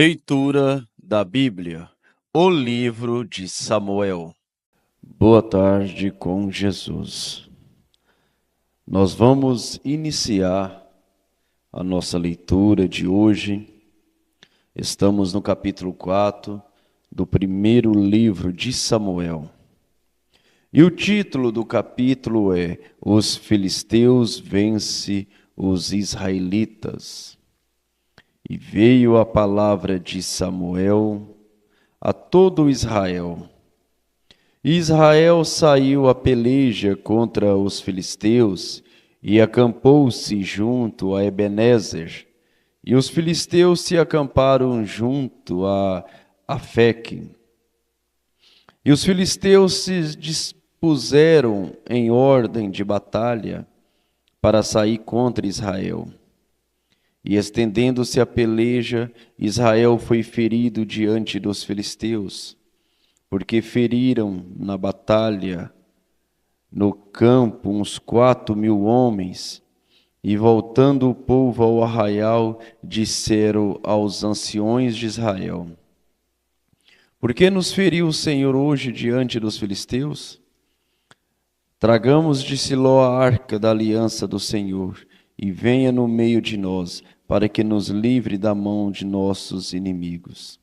Leitura da Bíblia, o livro de Samuel. Boa tarde com Jesus. Nós vamos iniciar a nossa leitura de hoje. Estamos no capítulo 4 do primeiro livro de Samuel. E o título do capítulo é Os Filisteus vencem os Israelitas. E veio a palavra de Samuel a todo Israel. Israel saiu a peleja contra os filisteus e acampou-se junto a Ebenezer. E os filisteus se acamparam junto a Afeque. E os filisteus se dispuseram em ordem de batalha para sair contra Israel. E estendendo-se a peleja, Israel foi ferido diante dos filisteus, porque feriram na batalha, no campo, uns 4.000 homens. E voltando o povo ao arraial, disseram aos anciões de Israel: Por que nos feriu o Senhor hoje diante dos filisteus? Tragamos de Siló a arca da aliança do Senhor, e venha no meio de nós, para que nos livre da mão de nossos inimigos.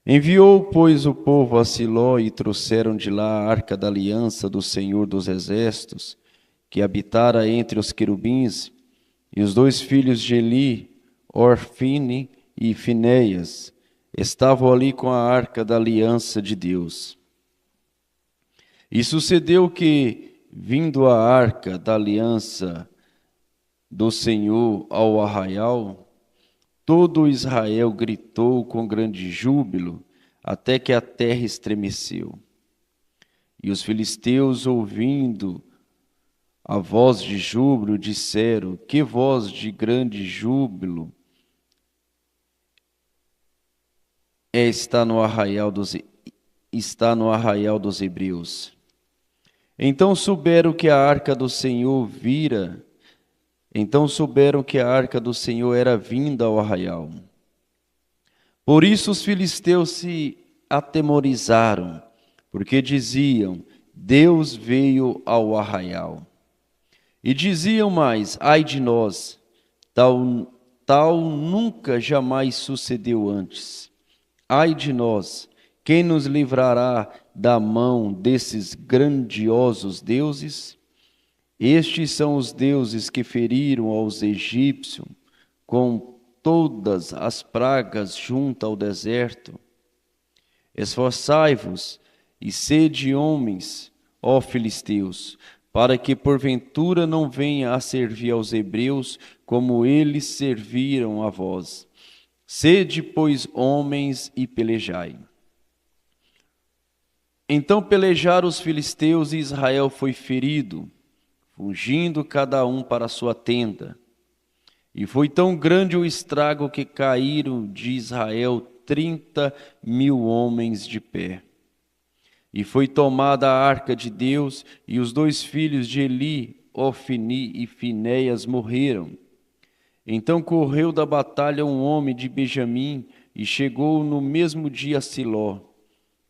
Enviou, pois, o povo a Siló, e trouxeram de lá a arca da aliança do Senhor dos Exércitos, que habitara entre os querubins, e os 2 filhos de Eli, Orfine e Finéias, estavam ali com a arca da aliança de Deus. E sucedeu que, vindo a arca da aliança do Senhor ao arraial, todo Israel gritou com grande júbilo, até que a terra estremeceu. E os filisteus, ouvindo a voz de júbilo, disseram: Que voz de grande júbilo está no arraial dos hebreus. Então souberam que a arca do Senhor era vinda ao arraial. Por isso os filisteus se atemorizaram, porque diziam: Deus veio ao arraial. E diziam mais: Ai de nós, tal nunca jamais sucedeu antes. Ai de nós, quem nos livrará da mão desses grandiosos deuses? Estes são os deuses que feriram aos egípcios com todas as pragas junto ao deserto. Esforçai-vos e sede homens, ó filisteus, para que porventura não venha a servir aos hebreus como eles serviram a vós. Sede, pois, homens e pelejai. Então pelejaram os filisteus e Israel foi ferido, fugindo cada um para a sua tenda. E foi tão grande o estrago que caíram de Israel 30.000 homens de pé. E foi tomada a arca de Deus, e os 2 filhos de Eli, Ofni e Finéias, morreram. Então correu da batalha um homem de Benjamim, e chegou no mesmo dia a Siló,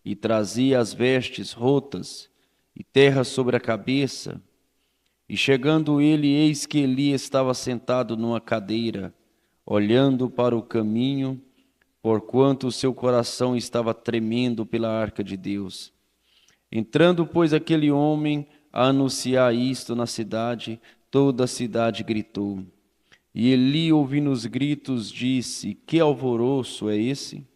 e trazia as vestes rotas, e terra sobre a cabeça. E chegando ele, eis que Eli estava sentado numa cadeira, olhando para o caminho, porquanto o seu coração estava tremendo pela arca de Deus. Entrando, pois, aquele homem a anunciar isto na cidade, toda a cidade gritou. E Eli, ouvindo os gritos, disse: Que alvoroço é esse?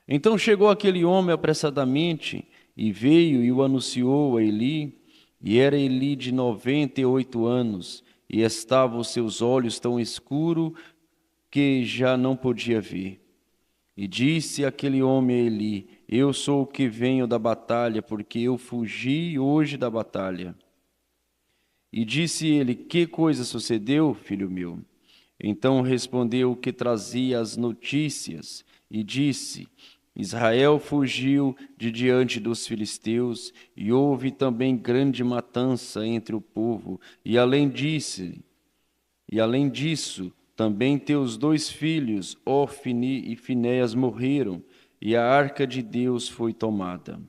Então chegou aquele homem apressadamente, e veio e o anunciou a Eli. E era Eli de 98 anos, e estavam os seus olhos tão escuros que já não podia ver. E disse aquele homem a Eli: Eu sou o que venho da batalha, porque eu fugi hoje da batalha. E disse ele: Que coisa sucedeu, filho meu? Então respondeu o que trazia as notícias, e disse: Israel fugiu de diante dos filisteus, e houve também grande matança entre o povo, e além disso, Também teus 2 filhos, Ofni e Finéias, morreram, e a arca de Deus foi tomada.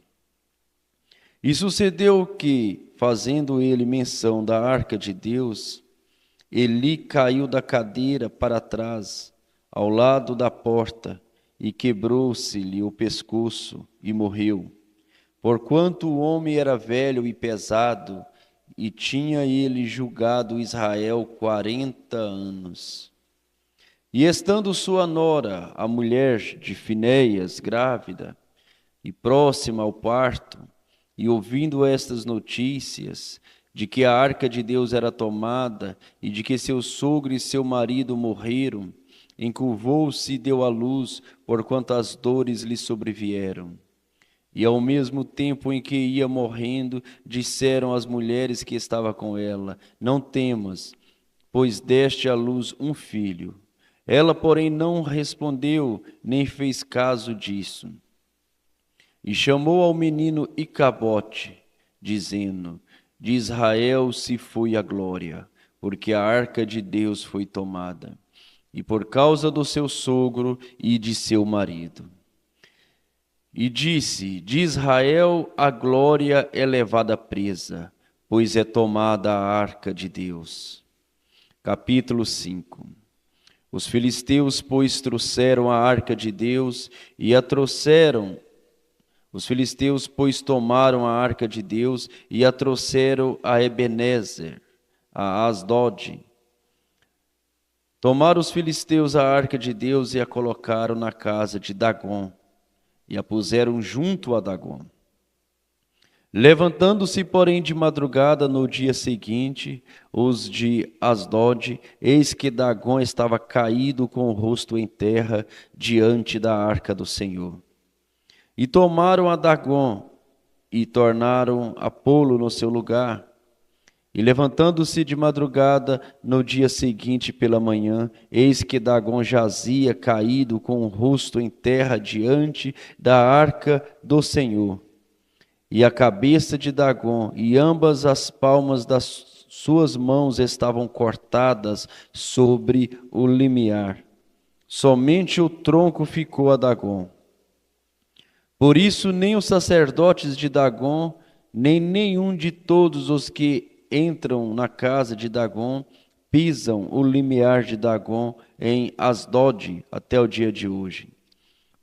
E sucedeu que, fazendo ele menção da arca de Deus, Eli caiu da cadeira para trás, ao lado da porta, e quebrou-se-lhe o pescoço, e morreu. Porquanto o homem era velho e pesado, e tinha ele julgado Israel 40 anos. E estando sua nora, a mulher de Finéias, grávida, e próxima ao parto, e ouvindo estas notícias, de que a arca de Deus era tomada, e de que seu sogro e seu marido morreram, encurvou-se e deu à luz, porquanto as dores lhe sobrevieram. E ao mesmo tempo em que ia morrendo, disseram as mulheres que estavam com ela: Não temas, pois deste à luz um filho. Ela, porém, não respondeu, nem fez caso disso. E chamou ao menino Icabote, dizendo: De Israel se foi a glória, porque a arca de Deus foi tomada, e por causa do seu sogro e de seu marido. E disse: De Israel a glória é levada presa, pois é tomada a arca de Deus. Capítulo 5. Os filisteus, pois, trouxeram a arca de Deus e a trouxeram. Os filisteus, pois, tomaram a arca de Deus e a trouxeram a Ebenezer, a Asdod. Tomaram os filisteus a arca de Deus e a colocaram na casa de Dagom, e a puseram junto a Dagom. Levantando-se, porém, de madrugada no dia seguinte, os de Asdod, eis que Dagom estava caído com o rosto em terra diante da arca do Senhor. E tomaram a Dagom e tornaram a pô-lo no seu lugar. E levantando-se de madrugada no dia seguinte pela manhã, eis que Dagom jazia caído com o rosto em terra diante da arca do Senhor. E a cabeça de Dagom e ambas as palmas das suas mãos estavam cortadas sobre o limiar. Somente o tronco ficou a Dagom. Por isso nem os sacerdotes de Dagom, nem nenhum de todos os que entram na casa de Dagom, pisam o limiar de Dagom em Asdod até o dia de hoje.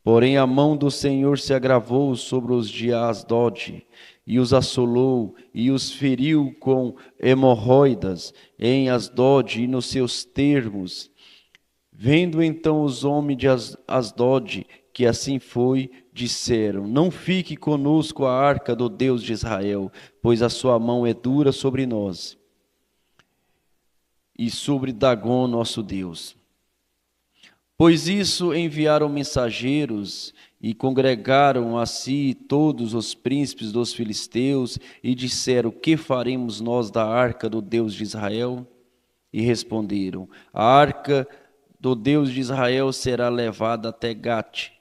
Porém a mão do Senhor se agravou sobre os de Asdod, e os assolou, e os feriu com hemorroidas em Asdod e nos seus termos. Vendo então os homens de Asdod que assim foi, disseram: Não fique conosco a arca do Deus de Israel, pois a sua mão é dura sobre nós e sobre Dagom nosso Deus. Pois isso enviaram mensageiros e congregaram a si todos os príncipes dos filisteus e disseram: Que faremos nós da arca do Deus de Israel? E responderam: A arca do Deus de Israel será levada até Gate.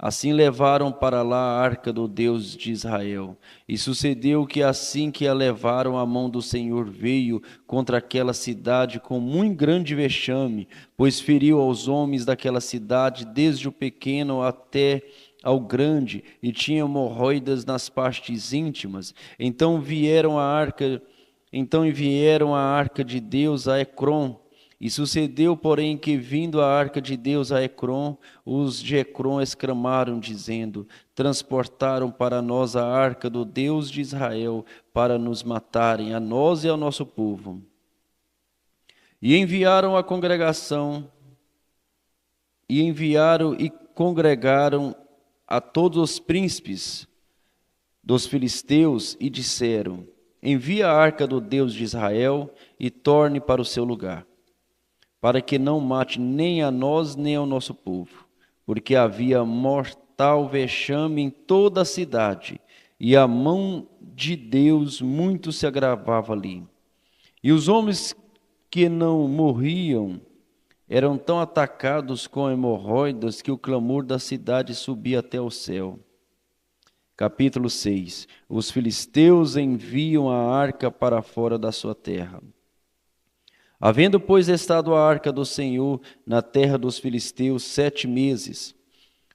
Assim levaram para lá a arca do Deus de Israel. E sucedeu que assim que a levaram, a mão do Senhor veio contra aquela cidade com muito grande vexame, pois feriu aos homens daquela cidade, desde o pequeno até ao grande, e tinha hemorroidas nas partes íntimas. Então enviaram a arca de Deus a Ecrom. E sucedeu, porém, que vindo a arca de Deus a Ecrom, os de Ecrom exclamaram, dizendo: Transportaram para nós a arca do Deus de Israel, para nos matarem, a nós e ao nosso povo. E enviaram a congregação, e congregaram a todos os príncipes dos filisteus, e disseram: Envia a arca do Deus de Israel, e torne para o seu lugar, para que não mate nem a nós nem ao nosso povo, porque havia mortal vexame em toda a cidade, e a mão de Deus muito se agravava ali. E os homens que não morriam eram tão atacados com hemorroidas que o clamor da cidade subia até o céu. Capítulo 6. Os filisteus enviam a arca para fora da sua terra. Havendo, pois, estado a arca do Senhor na terra dos filisteus 7 meses,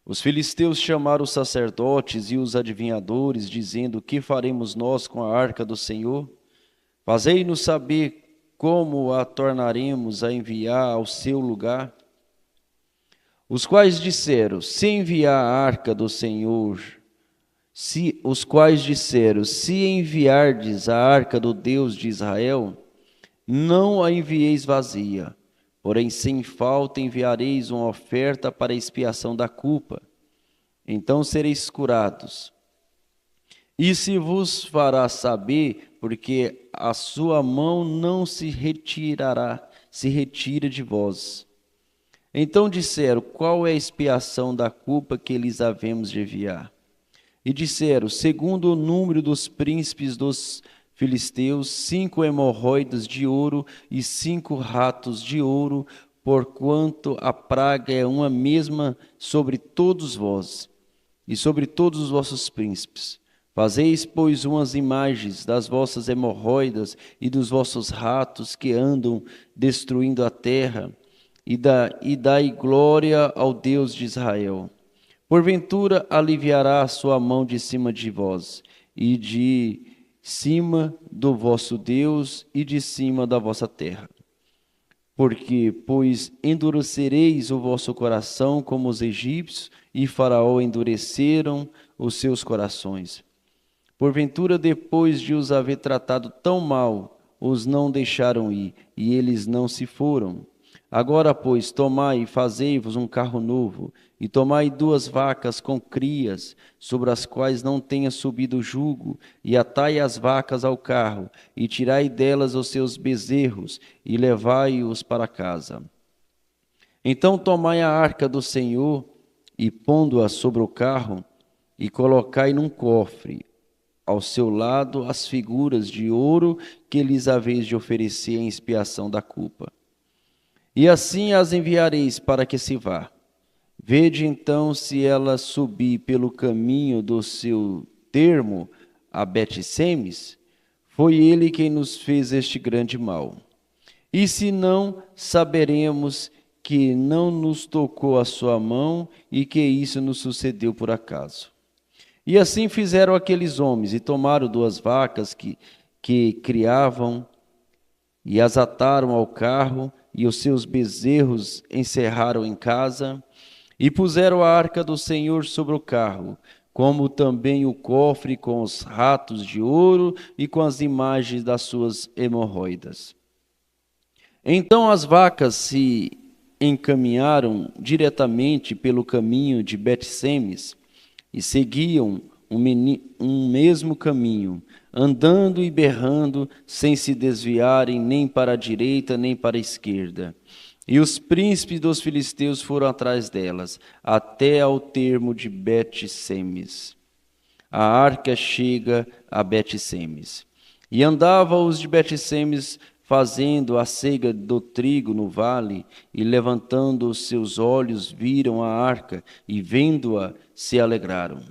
os filisteus chamaram os sacerdotes e os adivinhadores, dizendo: que faremos nós com a arca do Senhor? Fazei-nos saber como a tornaremos a enviar ao seu lugar. Os quais disseram: se enviar a arca do Senhor, se enviardes a arca do Deus de Israel, não a envieis vazia, porém sem falta enviareis uma oferta para expiação da culpa. Então sereis curados. E se vos fará saber, porque a sua mão não se retira de vós. Então disseram: qual é a expiação da culpa que lhes havemos de enviar? E disseram: segundo o número dos príncipes dos filisteus, 5 hemorroidas de ouro e 5 ratos de ouro, porquanto a praga é uma mesma sobre todos vós e sobre todos os vossos príncipes. Fazeis, pois, umas imagens das vossas hemorroidas e dos vossos ratos que andam destruindo a terra, e dai glória ao Deus de Israel. Porventura aliviará a sua mão de cima de vós, e de cima do vosso Deus, e de cima da vossa terra. Pois endurecereis o vosso coração como os egípcios, e Faraó endureceram os seus corações. Porventura, depois de os haver tratado tão mal, os não deixaram ir, e eles não se foram. Agora, pois, tomai e fazei-vos um carro novo, e tomai 2 vacas com crias, sobre as quais não tenha subido jugo, e atai as vacas ao carro, e tirai delas os seus bezerros, e levai-os para casa. Então tomai a arca do Senhor, e pondo-a sobre o carro, e colocai num cofre, ao seu lado as figuras de ouro que lhes haveis de oferecer em expiação da culpa. E assim as enviareis para que se vá. Vede então se ela subir pelo caminho do seu termo a Bet-Semes, foi ele quem nos fez este grande mal. E se não, saberemos que não nos tocou a sua mão e que isso nos sucedeu por acaso. E assim fizeram aqueles homens, e tomaram 2 vacas que criavam, e as ataram ao carro, e os seus bezerros encerraram em casa, e puseram a arca do Senhor sobre o carro, como também o cofre com os ratos de ouro e com as imagens das suas hemorroidas. Então as vacas se encaminharam diretamente pelo caminho de Bet-Semes, e seguiam um mesmo caminho, andando e berrando, sem se desviarem nem para a direita nem para a esquerda. E os príncipes dos filisteus foram atrás delas, até ao termo de Bet-Semes. A arca chega a Bet-Semes. E andavam os de Bet-Semes fazendo a ceiga do trigo no vale, e levantando os seus olhos, viram a arca, e vendo-a, se alegraram.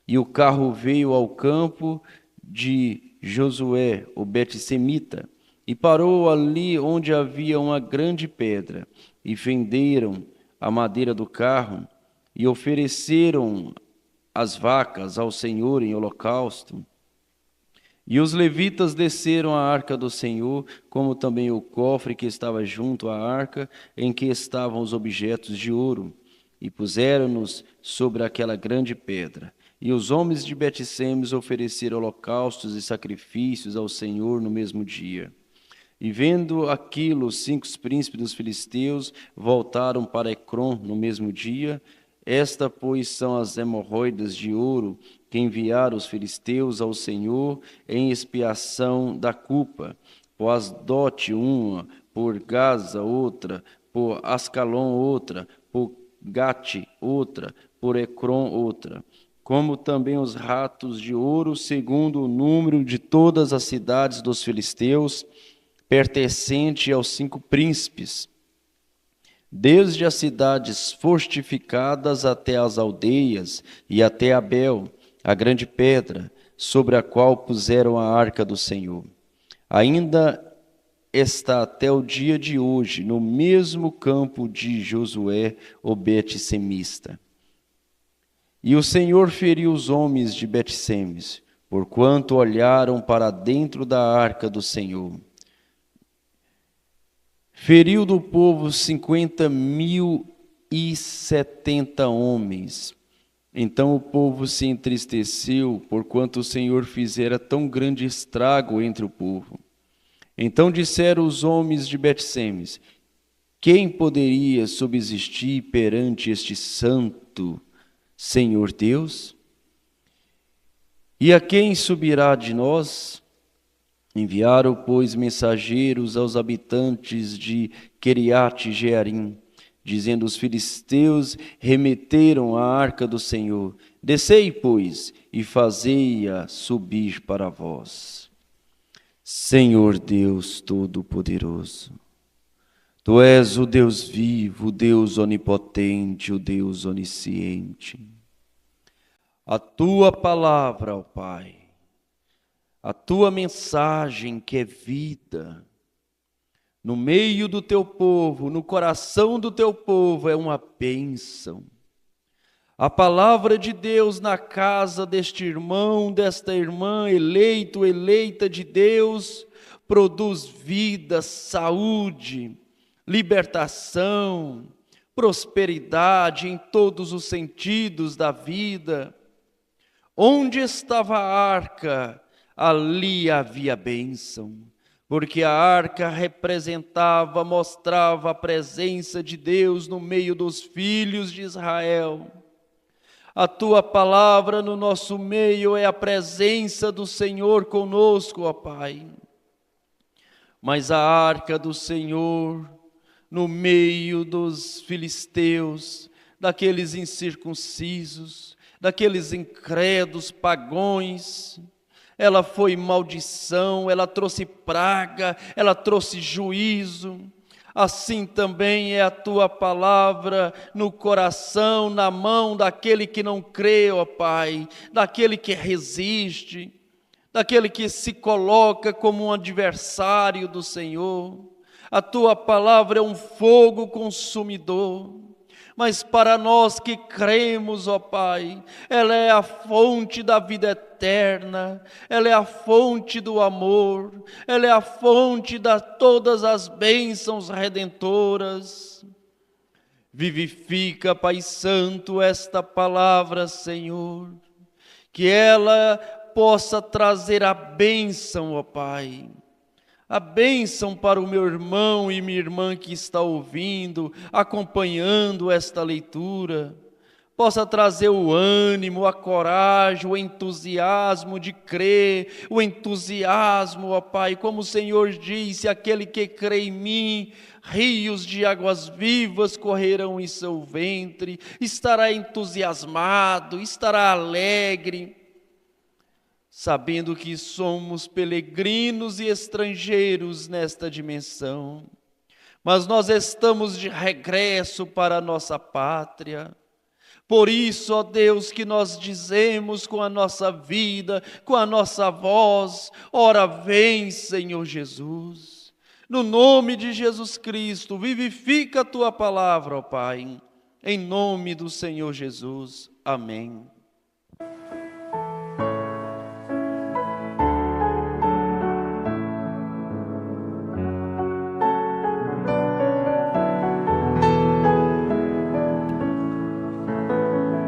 E o carro veio ao campo de Josué, o Bet-Semita, e parou ali onde havia uma grande pedra, e fenderam a madeira do carro, e ofereceram as vacas ao Senhor em holocausto. E os levitas desceram a arca do Senhor, como também o cofre que estava junto à arca, em que estavam os objetos de ouro, e puseram-nos sobre aquela grande pedra. E os homens de Bet-Semes ofereceram holocaustos e sacrifícios ao Senhor no mesmo dia. E vendo aquilo, os 5 príncipes dos filisteus voltaram para Ecrom no mesmo dia. Esta, pois, são as hemorroidas de ouro que enviaram os filisteus ao Senhor em expiação da culpa. Por Asdote uma, por Gaza outra, por Ascalon outra, por Gate outra, por Ecrom outra. Como também os ratos de ouro, segundo o número de todas as cidades dos filisteus, pertencente aos 5 príncipes, desde as cidades fortificadas até as aldeias e até Abel, a grande pedra, sobre a qual puseram a arca do Senhor. Ainda está até o dia de hoje no mesmo campo de Josué, o Bet-semista. E o Senhor feriu os homens de Bet-semes, porquanto olharam para dentro da arca do Senhor. Feriu do povo 50.070 homens. Então o povo se entristeceu, porquanto o Senhor fizera tão grande estrago entre o povo. Então disseram os homens de Bet-semes: quem poderia subsistir perante este santo Senhor Deus? E a quem subirá de nós? Enviaram, pois, mensageiros aos habitantes de Queriate-Jearim, dizendo: os filisteus remeteram a arca do Senhor. Descei, pois, e fazei-a subir para vós. Senhor Deus Todo-Poderoso, Tu és o Deus vivo, o Deus onipotente, o Deus onisciente. A Tua palavra, ó Pai, a Tua mensagem que é vida, no meio do Teu povo, no coração do Teu povo, é uma bênção. A palavra de Deus na casa deste irmão, desta irmã, eleito, eleita de Deus, produz vida, saúde, libertação, prosperidade em todos os sentidos da vida. Onde estava a arca, ali havia bênção, porque a arca representava, mostrava a presença de Deus no meio dos filhos de Israel. A Tua palavra no nosso meio é a presença do Senhor conosco, ó Pai. Mas a arca do Senhor, no meio dos filisteus, daqueles incircuncisos, daqueles incrédulos pagões, ela foi maldição, ela trouxe praga, ela trouxe juízo. Assim também é a Tua palavra no coração, na mão daquele que não crê, ó Pai, daquele que resiste, daquele que se coloca como um adversário do Senhor. A Tua palavra é um fogo consumidor. Mas para nós que cremos, ó Pai, ela é a fonte da vida eterna, ela é a fonte do amor, ela é a fonte de todas as bênçãos redentoras. Vivifica, Pai Santo, esta palavra, Senhor, que ela possa trazer a bênção, ó Pai. A bênção para o meu irmão e minha irmã que está ouvindo, acompanhando esta leitura, possa trazer o ânimo, a coragem, o entusiasmo de crer, o entusiasmo, ó Pai, como o Senhor disse: aquele que crê em mim, rios de águas vivas correrão em seu ventre, estará entusiasmado, estará alegre, sabendo que somos peregrinos e estrangeiros nesta dimensão, mas nós estamos de regresso para a nossa pátria. Por isso, ó Deus, que nós dizemos com a nossa vida, com a nossa voz: ora vem, Senhor Jesus. No nome de Jesus Cristo, vivifica a Tua palavra, ó Pai, em nome do Senhor Jesus. Amém.